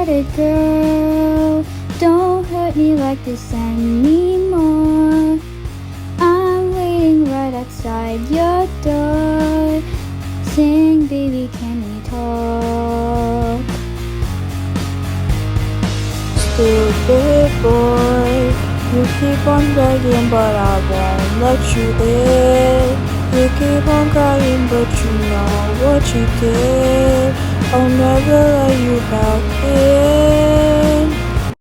hearted girl. Don't hurt me like this anymore. I'm waiting right outside your door. Saying, baby, can we talk? Stupid boy, you keep on begging but I won't let you in. You keep on crying but you know what you did. I'll never let you back in.